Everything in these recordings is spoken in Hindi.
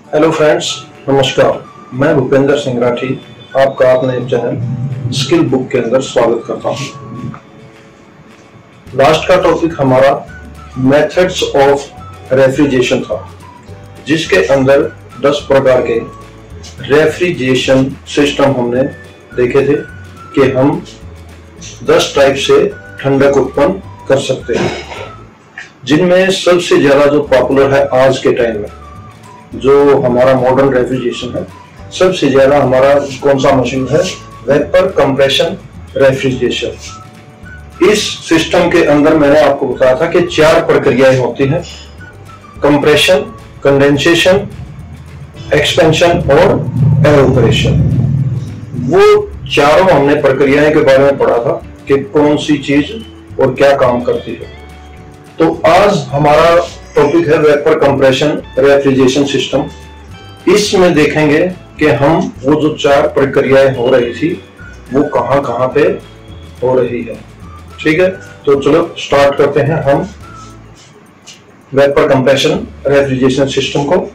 हेलो फ्रेंड्स, नमस्कार। मैं भूपेंद्र सिंह राठी आपका अपने चैनल स्किल बुक के अंदर स्वागत करता हूं। लास्ट का टॉपिक हमारा मेथड्स ऑफ रेफ्रिजरेशन था, जिसके अंदर 10 प्रकार के रेफ्रिजरेशन सिस्टम हमने देखे थे कि हम 10 टाइप से ठंडक उत्पन्न कर सकते हैं, जिनमें सबसे ज्यादा जो पॉपुलर है आज के टाइम में, जो हमारा मॉडर्न रेफ्रिजरेशन है, सबसे ज्यादा हमारा कौन सा मशीन है? Vapour compression refrigeration. इस सिस्टम के अंदर मैंने आपको बताया था कि 4 प्रक्रियाएं होती हैं: कंप्रेशन, कंडेंसेशन, एक्सपेंशन और एवापोरेशन। वो चारों हमने प्रक्रियाएं के बारे में पढ़ा था कि कौन सी चीज और क्या काम करती है। तो आज हमारा टॉपिक है वेपर कंप्रेशन रेफ्रिजरेशन सिस्टम। इसमें देखेंगे कि हम वो जो 4 प्रक्रियाएं हो रही थी वो कहां कहां पे हो रही है। ठीक है, तो चलो स्टार्ट करते हैं हम वेपर कंप्रेशन रेफ्रिजरेशन सिस्टम को।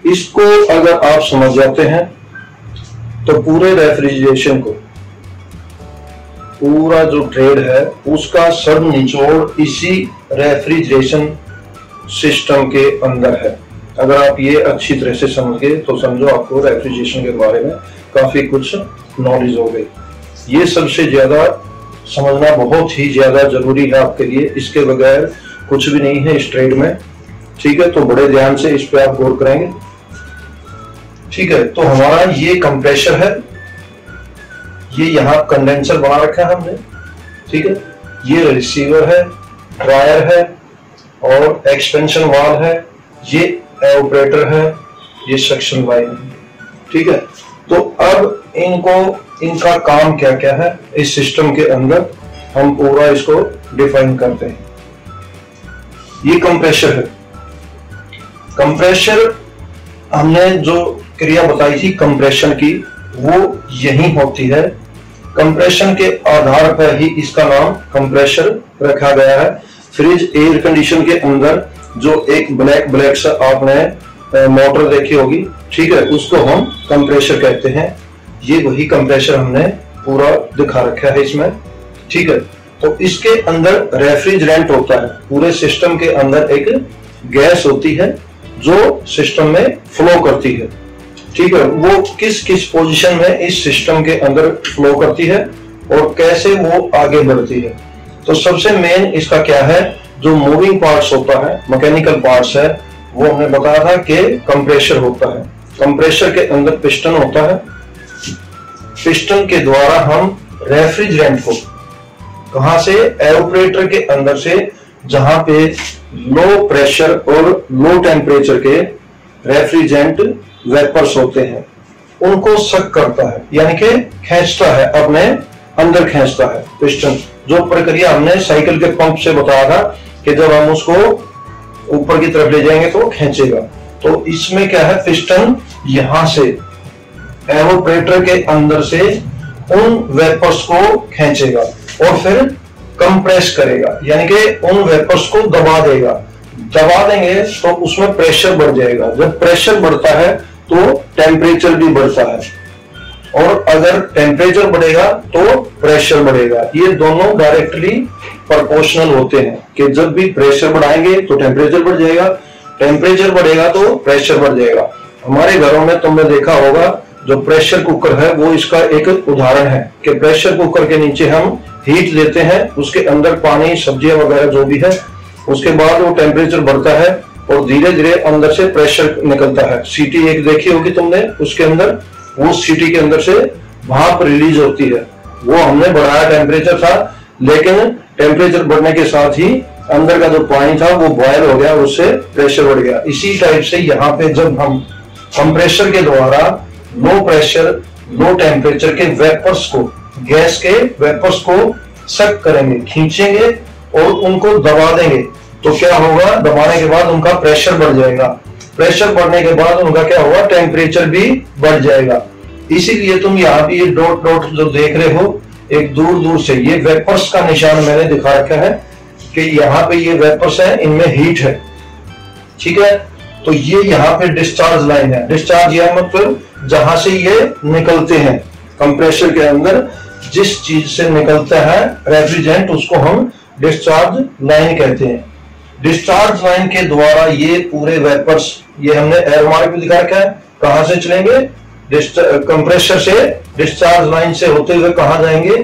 इसको अगर आप समझ जाते हैं तो पूरे रेफ्रिजरेशन को, पूरा जो ट्रेड है उसका सब निचोड़ इसी रेफ्रिजरेशन सिस्टम के अंदर है। अगर आप ये अच्छी तरह से समझ गए तो समझो आपको रेफ्रिजरेशन के बारे में काफी कुछ नॉलेज हो गई। ये सबसे ज्यादा समझना बहुत ही ज्यादा जरूरी है आपके लिए, इसके बगैर कुछ भी नहीं है इस ट्रेड में। ठीक है, तो बड़े ध्यान से इस पे आप गौर करेंगे। ठीक है, तो हमारा ये कंप्रेसर है, ये यहाँ कंडेंसर बना रखा है हमने। ठीक है, ये रिसीवर है, ड्रायर है और एक्सपेंशन वाल्व है, ये एवापोरेटर है, ये सक्शन लाइन है। ठीक है, तो अब इनका काम क्या क्या है इस सिस्टम के अंदर हम पूरा इसको डिफाइन करते हैं। ये कंप्रेसर है। कंप्रेसर हमने जो क्रिया बताई थी कंप्रेशन की, वो यही होती है। कंप्रेशन के आधार पर ही इसका नाम कंप्रेसर रखा गया है। फ्रिज एयर कंडीशन के अंदर जो एक ब्लैक सा आपने मोटर देखी होगी, ठीक है, उसको हम कंप्रेसर कहते हैं। ये वही कंप्रेसर हमने पूरा दिखा रखा है इसमें। ठीक है, तो इसके अंदर रेफ्रिजरेंट होता है। पूरे सिस्टम के अंदर एक गैस होती है जो सिस्टम में फ्लो करती है। ठीक है, वो किस किस पोजीशन में इस सिस्टम के अंदर फ्लो करती है और कैसे वो आगे बढ़ती है। तो सबसे मेन इसका क्या है, जो मूविंग पार्ट्स होता है, मैकेनिकल पार्ट्स है, वो हमने बताया था कि कंप्रेसर होता है। कंप्रेसर के अंदर पिस्टन होता है। पिस्टन के द्वारा हम रेफ्रिजरेंट को कहां से, एवापोरेटर के अंदर से, जहां पे लो प्रेशर और लो टेम्परेचर के रेफ्रिजरेंट वेपर्स होते हैं, उनको सक करता है, यानी कि खींचता है, अपने अंदर खींचता है पिस्टन। जो प्रक्रिया हमने साइकिल के पंप से बताया था कि जब हम उसको ऊपर की तरफ ले जाएंगे तो खींचेगा। तो इसमें क्या है, पिस्टन यहां से एवापोरेटर के अंदर से उन वेपर्स को खींचेगा और फिर कंप्रेस करेगा, यानी कि उन वेपर्स को दबा देगा। दबा देंगे तो उसमें प्रेशर बढ़ जाएगा। जब प्रेशर बढ़ता है तो टेम्परेचर भी बढ़ता है, और अगर टेम्परेचर बढ़ेगा तो प्रेशर बढ़ेगा। ये दोनों डायरेक्टली प्रोपोर्शनल होते हैं कि जब भी प्रेशर बढ़ाएंगे तो टेम्परेचर बढ़ जाएगा, टेम्परेचर बढ़ेगा तो प्रेशर बढ़ जाएगा। हमारे घरों में तुमने देखा होगा, जो प्रेशर कुकर है वो इसका एक उदाहरण है कि प्रेशर कुकर के नीचे हम हीट देते हैं, उसके अंदर पानी, सब्जियां वगैरह जो भी है, उसके बाद वो टेम्परेचर बढ़ता है और धीरे धीरे अंदर से प्रेशर निकलता है। सीटी एक देखी होगी तुमने, उसके अंदर वो सीटी के अंदर से भाप रिलीज होती है। वो हमने बढ़ाया टेम्परेचर था, लेकिन टेम्परेचर बढ़ने के साथ ही अंदर का जो पानी था वो बॉयल हो गया, उससे प्रेशर बढ़ गया। इसी टाइप से यहाँ पे जब हम कंप्रेसर के द्वारा लो प्रेशर, लो टेम्परेचर के वेपर्स को, गैस के वेपर्स को सक करेंगे, खींचेंगे और उनको दबा देंगे, तो क्या होगा, दबाने के बाद उनका प्रेशर बढ़ जाएगा। प्रेशर बढ़ने के बाद उनका क्या होगा, टेम्परेचर भी बढ़ जाएगा। इसीलिए तुम यहाँ पे ये डॉट डॉट जो देख रहे हो, एक दूर दूर से ये वेपर्स का निशान मैंने दिखा रखा है कि यहाँ पे ये वेपर्स है, इनमें हीट है। ठीक है, तो ये यहाँ पे डिस्चार्ज लाइन है। डिस्चार्ज यह मतलब जहां से ये निकलते हैं, कंप्रेसर के अंदर जिस चीज से निकलता है रेफ्रिजरेंट, उसको हम डिस्चार्ज लाइन कहते हैं। डिस्चार्ज लाइन के द्वारा ये पूरे वेपर्स, ये हमने एरो मार्क भी दिखा रखा है, कहां से चलेंगे, कंप्रेसर से डिस्चार्ज लाइन से होते हुए कहां जाएंगे,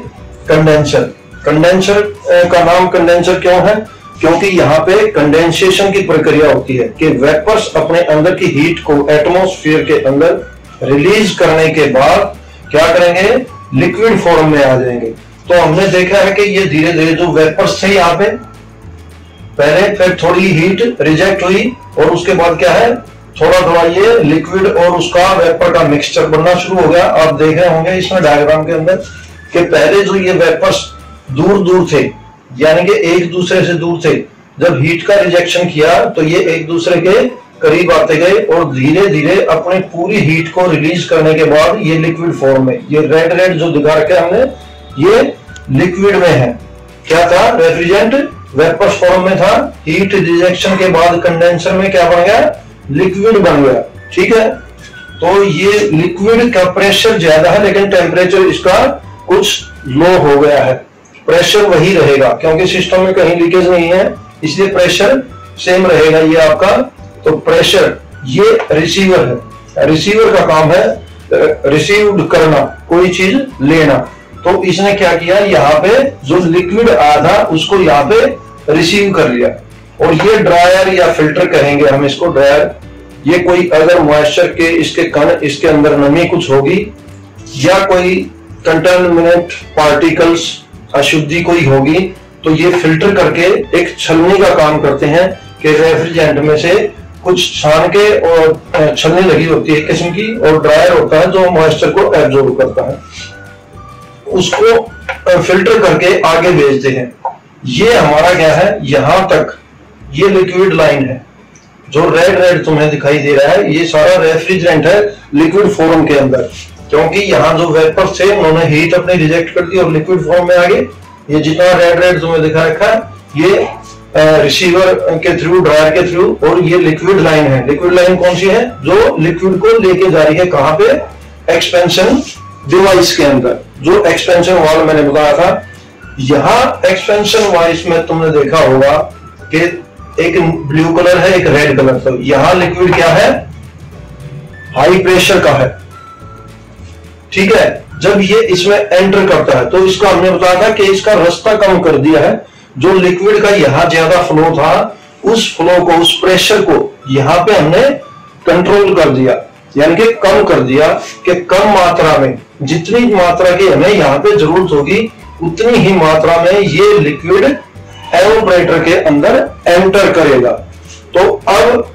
कंडेंसर। कंडेंसर का नाम कंडेंसर क्यों है, क्योंकि यहाँ पे कंडेंसेशन की प्रक्रिया होती है कि वेपर्स अपने अंदर की हीट को एटमॉस्फेयर के अंदर रिलीज करने के बाद क्या करेंगे, लिक्विड फॉर्म में आ जाएंगे। तो हमने देखा है कि ये धीरे धीरे जो वेपर्स थे यहाँ पे पहले, फिर थोड़ी हीट रिजेक्ट हुई और उसके बाद क्या है, थोड़ा थोड़ा ये लिक्विड और उसका वेपर का मिक्सचर बनना शुरू हो गया। आप देख रहे होंगे इसमें डायग्राम के अंदर कि पहले जो ये वेपर्स दूर दूर थे, यानी कि एक दूसरे से दूर थे, जब हीट का रिजेक्शन किया तो ये एक दूसरे के करीब आते गए और धीरे धीरे अपने पूरी हीट को रिलीज करने के बाद ये लिक्विड फॉर्म में, ये रेड रेड जो दिखा रखा है हमने, ये लिक्विड में है। क्या था, रेफ्रिजरेंट वेपर्स फॉर्म में था, हीट रिजेक्शन के बाद कंडेंसर में क्या बन गया, लिक्विड बन गया। ठीक है, तो ये लिक्विड का प्रेशर ज्यादा है लेकिन टेम्परेचर इसका कुछ लो हो गया है। प्रेशर वही रहेगा क्योंकि सिस्टम में कहीं लीकेज नहीं है, इसलिए प्रेशर सेम रहेगा ये आपका। तो प्रेशर, ये रिसीवर है, रिसीवर का काम है रिसीव करना, कोई चीज लेना। तो इसने क्या किया, यहाँ पे जो लिक्विड आया था उसको यहाँ पे रिसीव कर लिया। और ये ड्रायर या फिल्टर कहेंगे हम इसको, ड्रायर, ये कोई अगर मॉइस्चर के इसके कण, इसके अंदर नमी कुछ होगी या कोई कंटामिनेंट पार्टिकल्स, अशुद्धि कोई होगी, तो ये फिल्टर करके एक छलनी का काम करते हैं कि रेफ्रिजरेंट में से कुछ छान के, और छलनी लगी होती है किस्म की, और ड्रायर होता है जो मॉइस्चर को एब्जॉर्ब करता है, उसको फिल्टर करके आगे भेजते हैं। ये हमारा क्या है, यहां तक ये लिक्विड लाइन है, जो रेड रेड तुम्हें दिखाई दे रहा है, ये सारा रेफ्रिजरेंट है लिक्विड फॉर्म के अंदर। क्योंकि यहाँ जो वेपर्स थे उन्होंने हीट अपनी रिजेक्ट कर दी और लिक्विड फॉर्म में आ गए। ये जितना रेड रेड तुम्हें दिखा रखा है, ये रिसीवर के थ्रू, ड्रायर के थ्रू, और ये लिक्विड लाइन है। लिक्विड लाइन कौन सी है, जो लिक्विड को लेके जा रही है कहां पे, एक्सपेंशन डिवाइस के अंदर। जो एक्सपेंशन वाल्व मैंने बताया था, यहाँ एक्सपेंशन वाइस में तुमने देखा होगा कि एक ब्लू कलर है, एक रेड कलर। तो यहाँ लिक्विड क्या है, हाई प्रेशर का है। ठीक है, जब ये इसमें एंटर करता है तो इसका हमने बताया था कि इसका रास्ता कम कर दिया है। जो लिक्विड का यहाँ ज्यादा फ्लो था, उस फ्लो को, उस प्रेशर को यहाँ पे हमने कंट्रोल कर दिया, यानी कि कम कर दिया कि कम मात्रा में, जितनी मात्रा की हमें यहाँ पे जरूरत होगी उतनी ही मात्रा में ये लिक्विड एवापोरेटर के अंदर एंटर करेगा। तो अब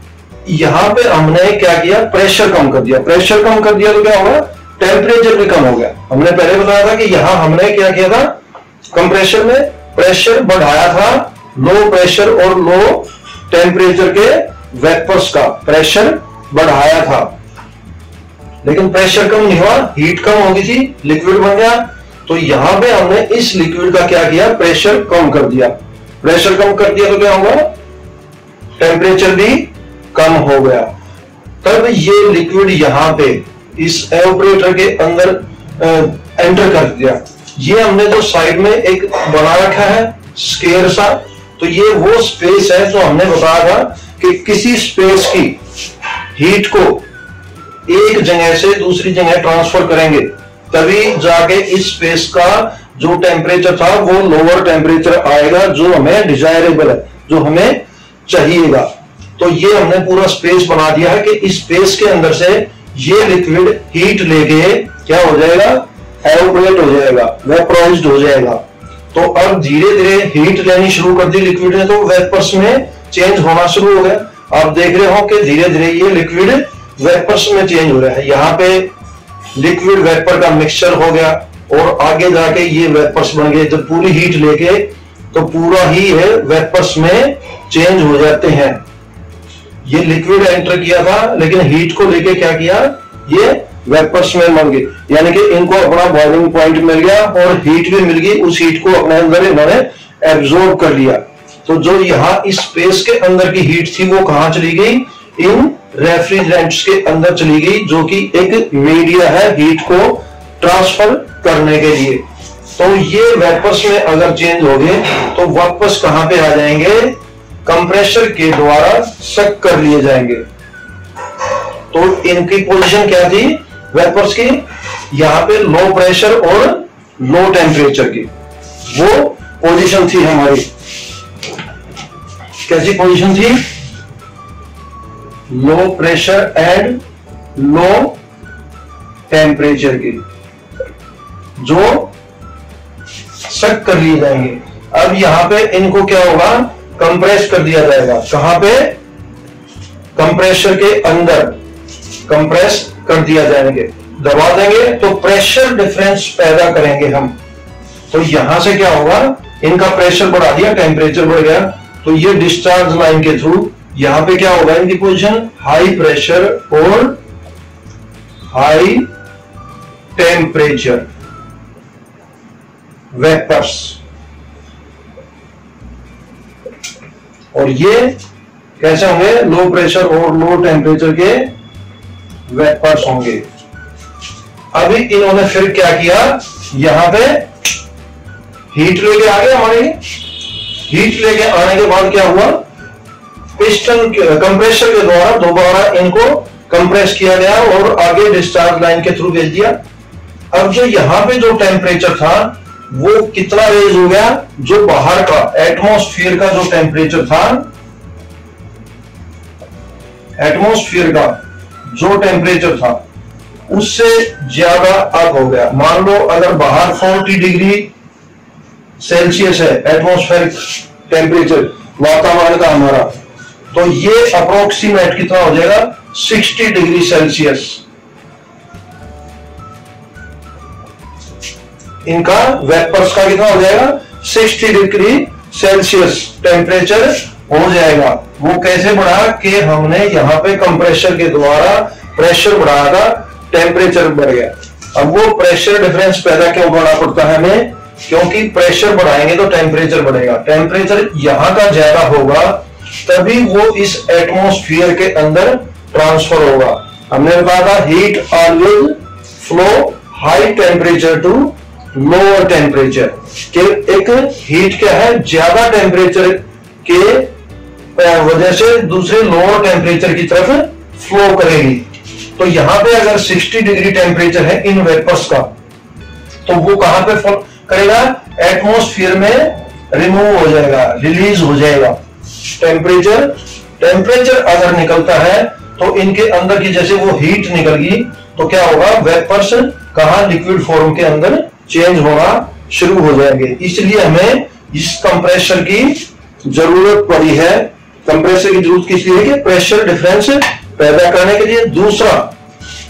यहाँ पे हमने क्या किया, प्रेशर कम कर दिया। प्रेशर कम कर दिया तो क्या होगा, टेम्परेचर भी कम हो गया। हमने पहले बताया था कि यहाँ हमने क्या किया था, कंप्रेसर में प्रेशर बढ़ाया था, लो प्रेशर और लो टेम्परेचर के वेपर्स का प्रेशर बढ़ाया था, लेकिन प्रेशर कम नहीं हुआ, हीट कम हो गई थी, लिक्विड बन गया। तो यहां पे हमने इस लिक्विड का क्या किया, प्रेशर कम कर दिया। प्रेशर कम कर दिया तो क्या होगा, टेम्परेचर भी कम हो गया। तब ये लिक्विड यहां पे इस एवापोरेटर के अंदर एंटर कर दिया। ये हमने जो साइड में एक बना रखा है स्केयर सा, तो ये वो स्पेस है जो हमने बताया था कि किसी स्पेस की हीट को एक जगह से दूसरी जगह ट्रांसफर करेंगे, तभी जाके इस स्पेस का जो टेम्परेचर था वो लोअर टेम्परेचर आएगा, जो हमें डिजायरेबल है, जो हमें चाहिएगा। तो ये हमने पूरा स्पेस बना दिया है कि इस स्पेस के अंदर से ये लिक्विड हीट लेके क्या हो जाएगा, एवापोरेट हो जाएगा, वेपोराइज्ड हो जाएगा। तो अब धीरे धीरे हीट लेनी शुरू कर दी लिक्विड ने, तो वेपर्स में चेंज होना शुरू हो गया। आप देख रहे हो कि धीरे धीरे ये लिक्विड वेपर्स में चेंज हो रहा है। यहाँ पे लिक्विड वेपर का मिक्सचर हो गया और आगे जाके ये वेपर्स बन गए। जब पूरी हीट लेके तो पूरा ही है वेपर्स में चेंज हो जाते हैं। ये लिक्विड एंटर किया था लेकिन हीट को लेके क्या किया, ये वेपर्स में बन गए, यानी कि इनको अपना बॉइलिंग पॉइंट मिल गया और हीट भी मिल गई। उस हीट को अपने अंदर इन्होंने एब्जॉर्ब कर लिया। तो जो यहाँ इस स्पेस के अंदर की हीट थी वो कहां चली गई, इन रेफ्रिजरेंट्स के अंदर चली गई, जो कि एक मीडिया है हीट को ट्रांसफर करने के लिए। तो ये वेपर्स में अगर चेंज हो गए तो वापस कहां पे आ जाएंगे, कंप्रेसर के द्वारा सक कर लिए जाएंगे। तो इनकी पोजीशन क्या थी वेपर्स की, यहां पे लो प्रेशर और लो टेम्परेचर की वो पोजीशन थी हमारी। कैसी पोजीशन थी, low pressure and low temperature की, जो सक कर लिए जाएंगे। अब यहां पे इनको क्या होगा, कंप्रेस कर दिया जाएगा। कहां पे, कंप्रेसर के अंदर कंप्रेस कर दिया जाएंगे, दबा देंगे तो प्रेशर डिफरेंस पैदा करेंगे हम। तो यहां से क्या होगा, इनका प्रेशर बढ़ा दिया, टेम्परेचर बढ़ गया, तो ये डिस्चार्ज लाइन के थ्रू यहां पे क्या होगा, इनकी पोजीशन हाई प्रेशर और हाई टेम्परेचर वेपर्स, और ये कैसे होंगे, लो प्रेशर और लो टेम्परेचर के वेपर्स होंगे। अभी इन्होंने फिर क्या किया, यहां पे हीट लेके आ गए हमारे, हीट लेके आने के बाद क्या हुआ, पिस्टन कंप्रेसर के द्वारा दोबारा इनको कंप्रेस किया गया और आगे डिस्चार्ज लाइन के थ्रू भेज दिया। अब जो यहां पे जो टेम्परेचर था वो कितना रेज हो गया, जो बाहर का एटमॉस्फेयर का जो टेम्परेचर था, एटमॉस्फेयर का जो टेम्परेचर था उससे ज्यादा अप हो गया। मान लो अगर बाहर 40 डिग्री सेल्सियस है एटमॉस्फेरिक टेम्परेचर वातावरण का हमारा, तो ये अप्रोक्सीमेट कितना हो जाएगा, 60 डिग्री सेल्सियस इनका वेपर्स का कितना हो जाएगा, 60 डिग्री सेल्सियस टेम्परेचर हो जाएगा। वो कैसे बढ़ा कि हमने यहाँ पे कंप्रेसर के द्वारा प्रेशर बढ़ाया था, टेम्परेचर बढ़ गया। अब वो प्रेशर डिफरेंस पैदा क्यों करना पड़ता है हमें, क्योंकि प्रेशर बढ़ाएंगे तो टेम्परेचर बढ़ेगा, टेम्परेचर यहां का ज्यादा होगा तभी वो इस एटमॉस्फेयर के अंदर ट्रांसफर होगा। हमने बताया था heat always flow high temperature to lower temperature, कि एक हीट क्या है, ज्यादा टेम्परेचर के वजह से दूसरे लोअर टेम्परेचर की तरफ फ्लो करेगी। तो यहां पे अगर 60 डिग्री टेम्परेचर है इन वेपर्स का, तो वो कहां पे फ्लो करेगा, एटमॉस्फेयर में रिमूव हो जाएगा, रिलीज हो जाएगा। टेम्परेचर अगर निकलता है तो इनके अंदर की जैसे वो हीट निकल गई तो क्या होगा, वेपर्स कहां, लिक्विड फॉर्म के अंदर चेंज होना शुरू हो जाएंगे। इसलिए हमें इस कंप्रेसर की जरूरत पड़ी है। कंप्रेसर की जरूरत किस लिए है कि प्रेशर डिफरेंस पैदा करने के लिए। दूसरा,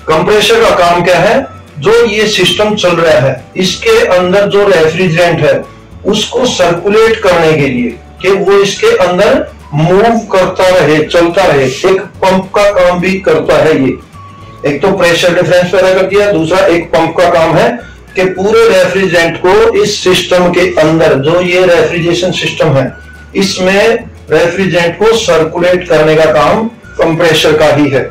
कंप्रेसर का काम क्या है, जो ये सिस्टम चल रहा है इसके अंदर जो रेफ्रिजरेंट है उसको सर्कुलेट करने के लिए, कि वो इसके अंदर मूव करता रहे, चलता रहे। एक पंप का काम भी करता है ये, एक तो प्रेशर डिफरेंस पैदा कर दिया, दूसरा एक पंप का काम है कि पूरे रेफ्रिजरेंट को इस सिस्टम के अंदर, जो ये रेफ्रिजरेशन सिस्टम है इसमें रेफ्रिजरेंट को सर्कुलेट करने का काम कंप्रेसर का ही है।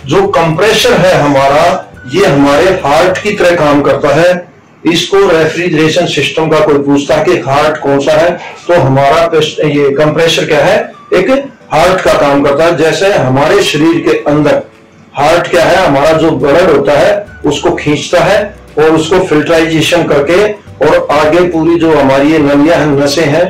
जो कंप्रेसर है हमारा, ये हमारे हार्ट की तरह काम करता है। इसको रेफ्रिजरेशन सिस्टम का कोई पूछता है कि हार्ट कौन सा है, तो हमारा ये कंप्रेसर क्या है, एक हार्ट का काम करता है। जैसे हमारे शरीर के अंदर हार्ट क्या है, हमारा जो ब्लड होता है उसको खींचता है और उसको फिल्टराइजेशन करके और आगे पूरी जो हमारी ये नलियां हैं, नसें हैं,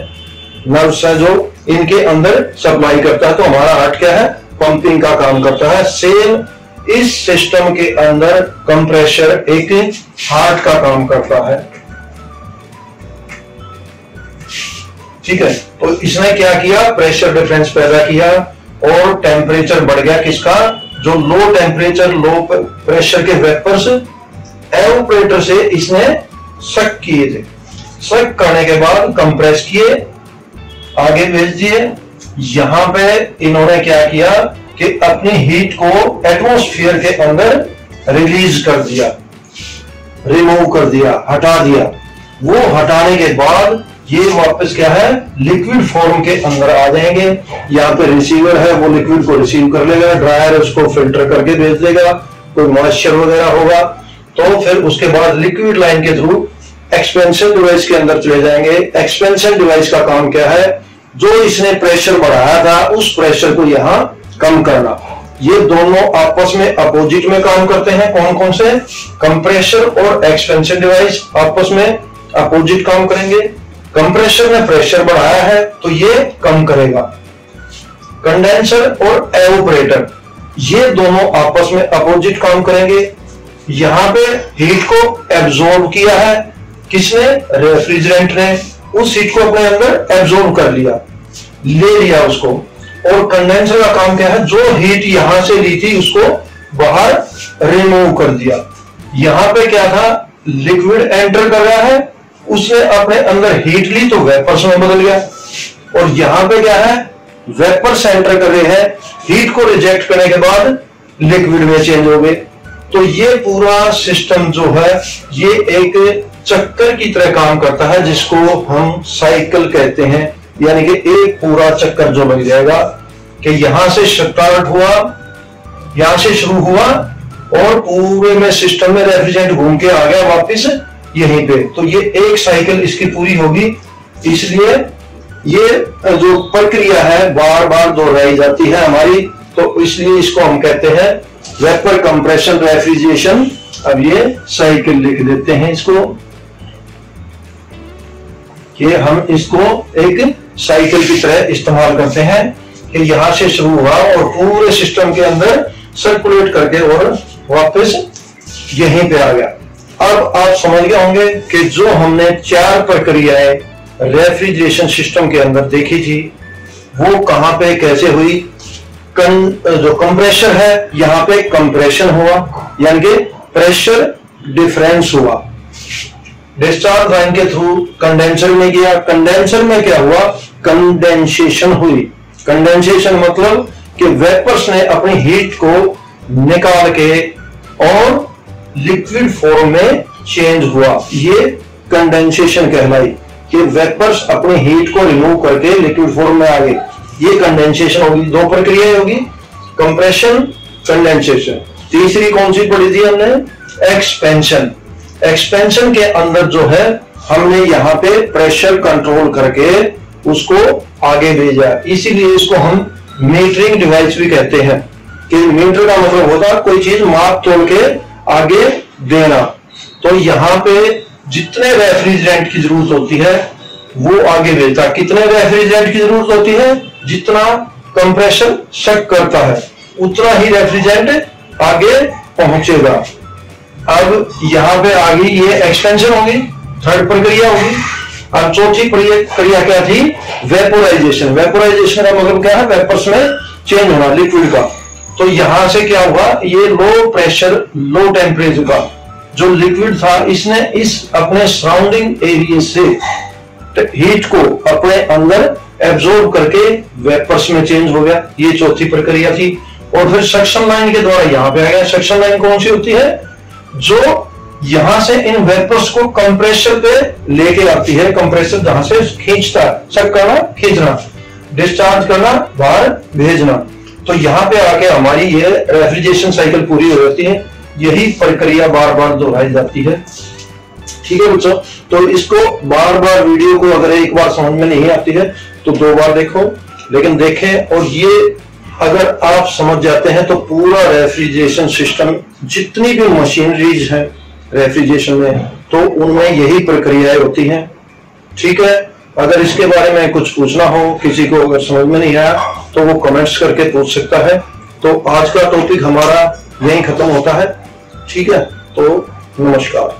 नर्व्स हैं, जो इनके अंदर सप्लाई करता है। तो हमारा हार्ट क्या है, पंपिंग का काम करता है। सेम इस सिस्टम के अंदर कंप्रेसर एक हार्ट का काम करता है। ठीक है, तो इसने क्या किया, प्रेशर डिफरेंस पैदा किया और टेम्परेचर बढ़ गया किसका, जो लो टेम्परेचर लो प्रेशर के वेपर्स एवापोरेटर से इसने सक किए थे। सक करने के बाद कंप्रेस किए, आगे भेज दिए। यहां पे इन्होंने क्या किया कि अपनी हीट को एटमॉस्फेयर के अंदर रिलीज कर दिया, रिमूव कर दिया, हटा दिया। वो हटाने के बाद ये वापस क्या है, लिक्विड फॉर्म के अंदर आ जाएंगे। यहाँ पे रिसीवर है, वो लिक्विड को रिसीव कर लेगा, ड्रायर उसको फिल्टर करके भेज देगा, कोई मॉइस्चर वगैरह होगा तो फिर उसके बाद लिक्विड लाइन के थ्रू एक्सपेंशन डिवाइस के अंदर चले जाएंगे। एक्सपेंशन डिवाइस का काम क्या है, जो इसने प्रेशर बढ़ाया था उस प्रेशर को यहाँ कम करना। ये दोनों आपस में अपोजिट में काम करते हैं। कौन कौन से, कंप्रेसर और एक्सपेंशन डिवाइस आपस में अपोजिट काम करेंगे। कंप्रेसर ने प्रेशर बढ़ाया है तो ये कम करेगा। कंडेंसर और एवापोरेटर ये दोनों आपस में अपोजिट काम करेंगे। यहां पे हीट को एब्जॉर्ब किया है किसने, रेफ्रिजरेंट ने, उस हीट को अपने अंदर एब्जॉर्ब कर लिया, ले लिया उसको। और कंडेंसर का काम क्या है, जो हीट यहां से ली थी उसको बाहर रिमूव कर दिया। यहां पे क्या था, लिक्विड एंटर कर रहा है, उसने अपने अंदर हीट ली तो वेपर्स में बदल गया। और यहां पे क्या है, वेपर्स एंटर कर रहे हैं, हीट को रिजेक्ट करने के बाद लिक्विड में चेंज हो गए। तो ये पूरा सिस्टम जो है ये एक चक्कर की तरह काम करता है, जिसको हम साइकिल कहते हैं। यानी कि एक पूरा चक्कर जो लग जाएगा कि यहां से स्टार्ट हुआ, यहां से शुरू हुआ और पूरे में सिस्टम में रेफ्रिजरेंट घूम के आ गया वापस यहीं पे। तो ये एक साइकिल इसकी पूरी होगी। इसलिए ये जो प्रक्रिया है बार बार दोहराई जाती है हमारी, तो इसलिए इसको हम कहते हैं वेपर कंप्रेशन रेफ्रिजरेशन। अब ये साइकिल लिख देते हैं इसको, कि हम इसको एक साइकिल की तरह इस्तेमाल करते हैं कि यहां से शुरू हुआ और पूरे सिस्टम के अंदर सर्कुलेट करके और वापस यहीं पे आ गया। अब आप समझ गए होंगे कि जो हमने 4 प्रक्रियाएं रेफ्रिजरेशन सिस्टम के अंदर देखी थी वो कहां पे कैसे हुई। जो कंप्रेशर है यहां पे कंप्रेशन हुआ, यानी कि प्रेशर डिफरेंस हुआ। डिस्चार्ज लाइन के थ्रू कंडेंसर में गया, कंडेंसर में क्या हुआ, कंडेंसेशन हुई। कंडेंसेशन मतलब कि वेपर्स ने अपनी हीट को निकाल के और लिक्विड फॉर्म में चेंज हुआ, ये कंडेंसेशन कहलाई। कि वेपर्स अपनी हीट को रिमूव करके लिक्विड फॉर्म में आ गए, ये कंडेंसेशन होगी। 2 प्रक्रियाएं होगी, कंप्रेशन, कंडेंसेशन। तीसरी कौन सी पढ़ी थी हमने, एक्सपेंशन। एक्सपेंशन के अंदर जो है हमने यहाँ पे प्रेशर कंट्रोल करके उसको आगे भेजा, इसीलिए इसको हम मीटरिंग डिवाइस भी कहते हैं। कि मीटर का मतलब होता है कोई चीज माप तोल के आगे देना। तो यहाँ पे जितने रेफ्रिजरेंट की जरूरत होती है वो आगे भेजता। कितने रेफ्रिजरेंट की जरूरत होती है, जितना कंप्रेसर शक करता है उतना ही रेफ्रिजरेंट आगे पहुंचेगा। अब यहाँ पे आ गई ये एक्सपेंशन होगी, 3rd प्रक्रिया होगी। अब 4थी प्रक्रिया क्या थी, वेपोराइजेशन। वेपोराइजेशन का मतलब क्या है, वेपर्स में चेंज होना लिक्विड का। तो यहां से क्या हुआ, ये लो प्रेशर लो टेम्परेचर का जो लिक्विड था इसने इस अपने सराउंडिंग एरिया से हीट को अपने अंदर एब्जॉर्ब करके वेपर्स में चेंज हो गया। ये 4थी प्रक्रिया थी। और फिर सक्शन लाइन के द्वारा यहां पे आ गया। सक्शन लाइन कौन सी होती है, जो यहां से इन वेपर्स को कंप्रेसर पे लेके आती है। कंप्रेसर जहां से खींचता है, सक करना, खींचना, डिस्चार्ज करना, बाहर भेजना। तो यहां पे आके हमारी ये रेफ्रिजरेशन साइकिल पूरी हो जाती है। यही प्रक्रिया बार बार दोहराई जाती है। ठीक है बच्चों, तो इसको बार बार वीडियो को अगर एक बार समझ में नहीं आती है तो 2 बार देखो, लेकिन देखें। और ये अगर आप समझ जाते हैं तो पूरा रेफ्रिजरेशन सिस्टम, जितनी भी मशीनरीज है रेफ्रिजरेशन में, तो उनमें यही प्रक्रियाएं होती हैं। ठीक है, अगर इसके बारे में कुछ पूछना हो, किसी को अगर समझ में नहीं आया तो वो कमेंट्स करके पूछ सकता है। तो आज का टॉपिक हमारा यहीं खत्म होता है। ठीक है, तो नमस्कार।